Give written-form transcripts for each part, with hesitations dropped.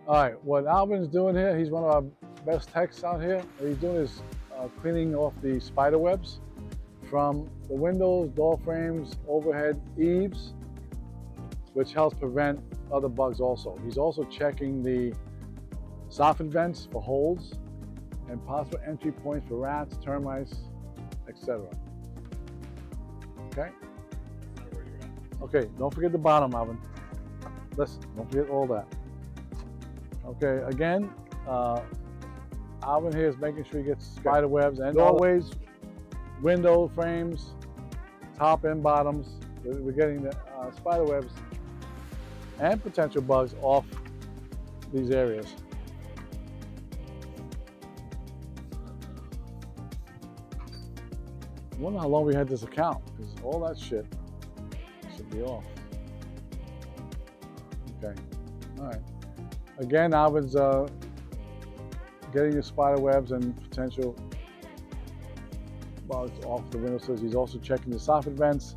All right, what Alvin's doing here, he's one of our best techs out here. What he's doing is cleaning off the spider webs from the windows, door frames, overhead eaves, which helps prevent other bugs also. He's also checking the soffit vents for holes and possible entry points for rats, termites, etc. Okay? Okay, don't forget the bottom, Alvin. Listen, don't forget all that. Okay, again, Alvin here is making sure he gets spider webs and doorways, window frames, top and bottoms. We're getting the spider webs and potential bugs off these areas. I wonder how long we had this account, because all that shit should be off. Okay, all right. Again, Alvin's getting the spider webs and potential bugs off the windowsills. He's also checking the soffit vents.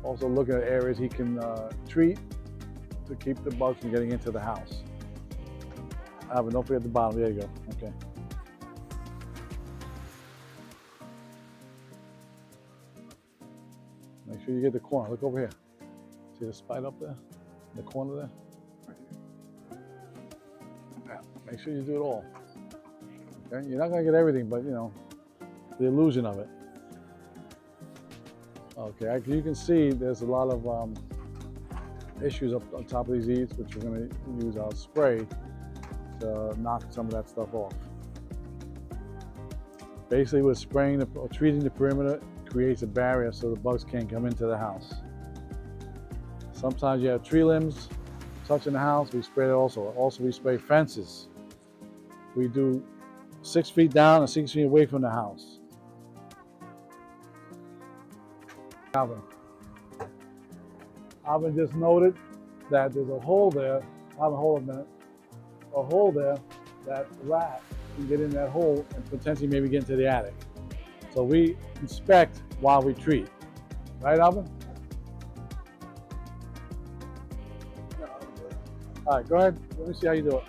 Also looking at areas he can treat to keep the bugs from getting into the house. Alvin, don't forget the bottom. There you go. Okay. Make sure you get the corner. Look over here. See the spider up there? In the corner there? Yeah. Make sure you do it all. Okay? You're not going to get everything, but you know, the illusion of it. Okay, you can see there's a lot of issues up on top of these eaves, which we're going to use our spray to knock some of that stuff off. Basically, we're spraying or treating the perimeter creates a barrier so the bugs can't come into the house. Sometimes you have tree limbs touching the house, we spray it also. Also, we spray fences. We do 6 feet down and 6 feet away from the house. Alvin just noted that there's a hole there, not a hole a hole there that a rat can get in that hole and potentially maybe get into the attic. So we inspect while we treat. Right, Alvin? All right, go ahead. Let me see how you do it.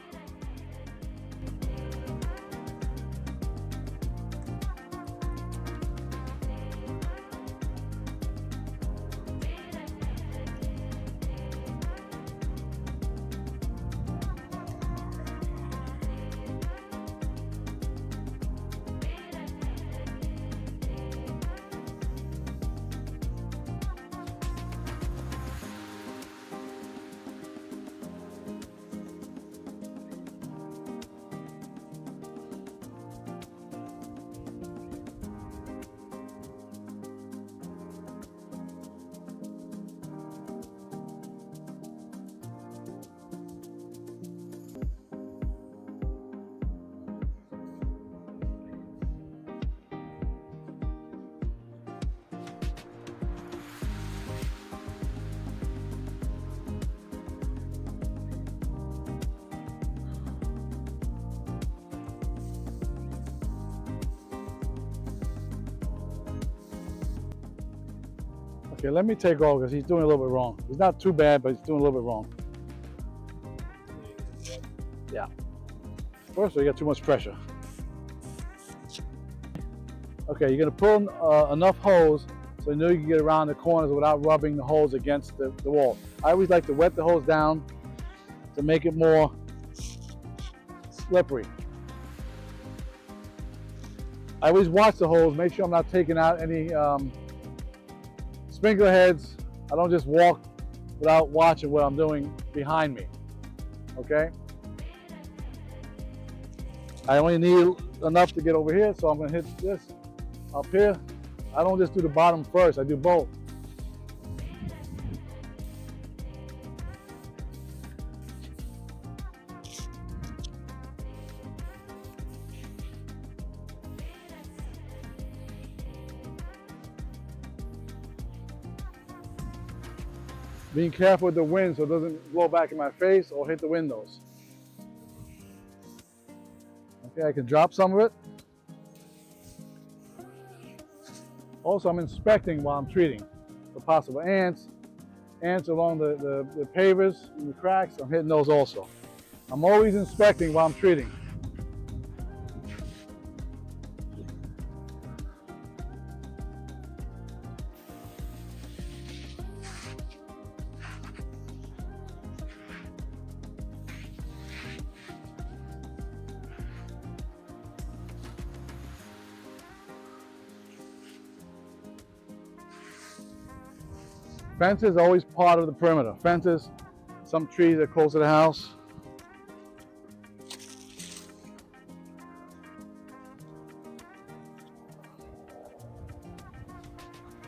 Okay, let me take over because he's doing a little bit wrong. He's not too bad, but he's doing a little bit wrong. Yeah. First, you got too much pressure. Okay, you're gonna pull enough hose so you know you can get around the corners without rubbing the hose against the wall. I always like to wet the hose down to make it more slippery. I always watch the hose, make sure I'm not taking out any sprinkler heads. I don't just walk without watching what I'm doing behind me, okay? I only need enough to get over here, so I'm gonna hit this up here. I don't just do the bottom first, I do both. Being careful with the wind so it doesn't blow back in my face or hit the windows. Okay, I can drop some of it. Also, I'm inspecting while I'm treating for possible ants along the pavers and the cracks. I'm hitting those also. I'm always inspecting while I'm treating. Fences are always part of the perimeter. Fences, some trees that are close to the house.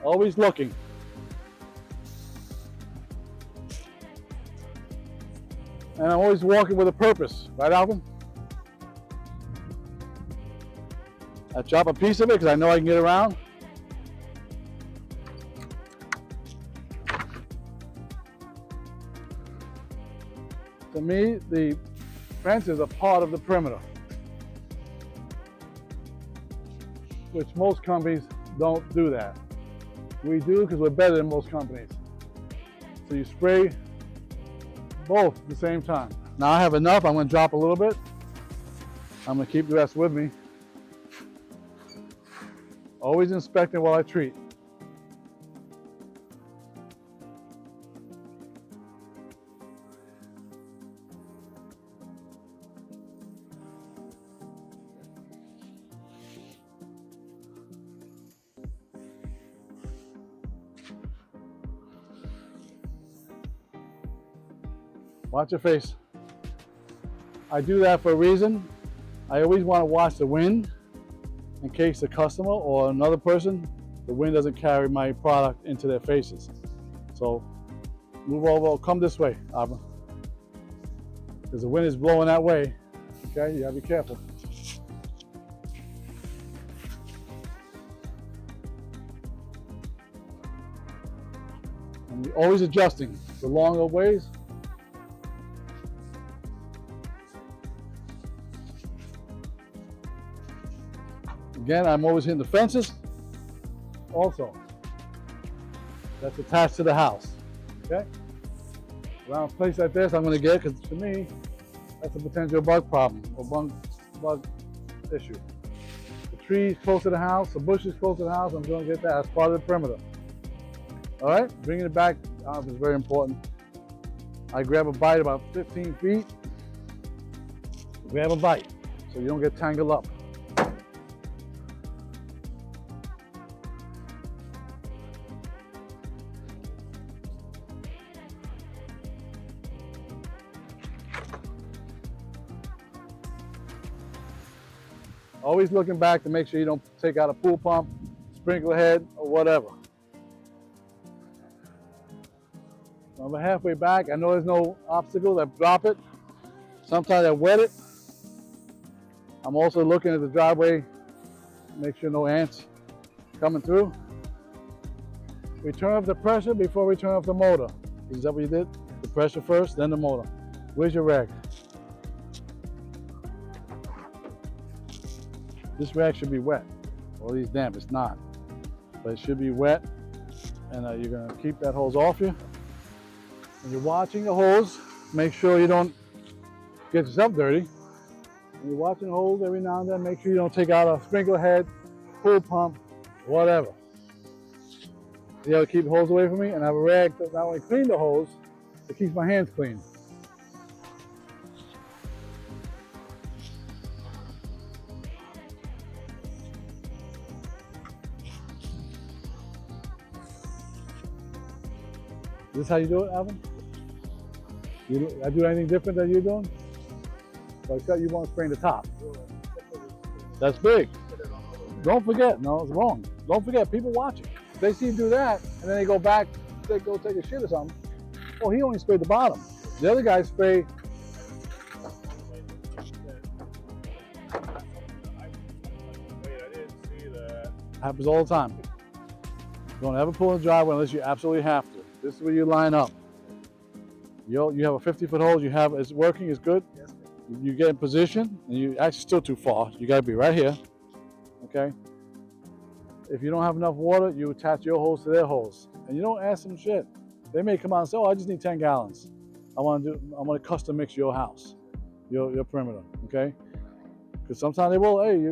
Always looking. And I'm always walking with a purpose, right, Alvin? I chop a piece of it because I know I can get around. To me, the fences are part of the perimeter, which most companies don't do that. We do because we're better than most companies. So you spray both at the same time. Now I have enough, I'm going to drop a little bit. I'm going to keep the rest with me. Always inspecting while I treat. Watch your face. I do that for a reason. I always want to watch the wind in case the customer or another person, the wind doesn't carry my product into their faces. So move over, come this way, Abba. Because the wind is blowing that way. Okay, you gotta be careful. And you're always adjusting. The longer ways, again, I'm always hitting the fences. Also, that's attached to the house. Okay? Around a place like this, I'm going to get, because to me, that's a potential bug problem or bug issue. The trees close to the house, the bushes close to the house, I'm going to get that as part of the perimeter. All right? Bringing it back is very important. I grab a bite about 15 feet. Grab a bite so you don't get tangled up. Always looking back to make sure you don't take out a pool pump, sprinkler head, or whatever. I'm halfway back. I know there's no obstacle. I drop it. Sometimes I wet it. I'm also looking at the driveway, make sure no ants coming through. We turn off the pressure before we turn off the motor. Is that what you did? The pressure first, then the motor. Where's your rag? This rag should be wet. All these damp, it's not. But it should be wet. And you're gonna keep that hose off you. When you're watching the hose, make sure you don't get yourself dirty. When you're watching the hose every now and then, make sure you don't take out a sprinkler head, pool pump, whatever. You gotta keep the hose away from me, and I have a rag to not only clean the hose, it keeps my hands clean. Is this how you do it, Alvin? I do anything different than you're doing? Well, except you won't spraying the top. That's big. Don't forget, no, it's wrong. Don't forget, people watching. If they see you do that, and then they go back, they go take a shit or something, oh, he only sprayed the bottom. The other guy spray. Happens all the time. Don't ever pull in the driveway unless you absolutely have to. This is where you line up. You have a 50-foot hose. You have it's working. It's good. Yes, you get in position, and you actually still too far. You got to be right here. Okay. If you don't have enough water, you attach your hose to their hose, and you don't ask them shit. They may come out and say, "Oh, I just need 10 gallons. I want to custom mix your house." your perimeter, okay? Because sometimes they will, hey, they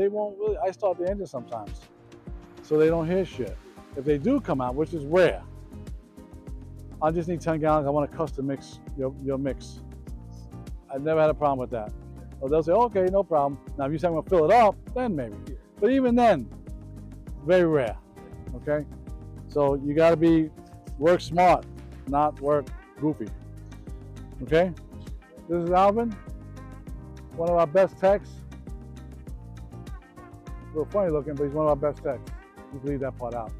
won't really ice start the engine sometimes, so they don't hear shit. If they do come out, which is rare, I just need 10 gallons. I want to custom mix your mix. I've never had a problem with that. So they'll say, okay, no problem. Now, if you say I'm gonna fill it up, then maybe. But even then, very rare, okay? So you gotta work smart, not work goofy, okay? This is Alvin, one of our best techs. A little funny looking, but he's one of our best techs. Just leave that part out.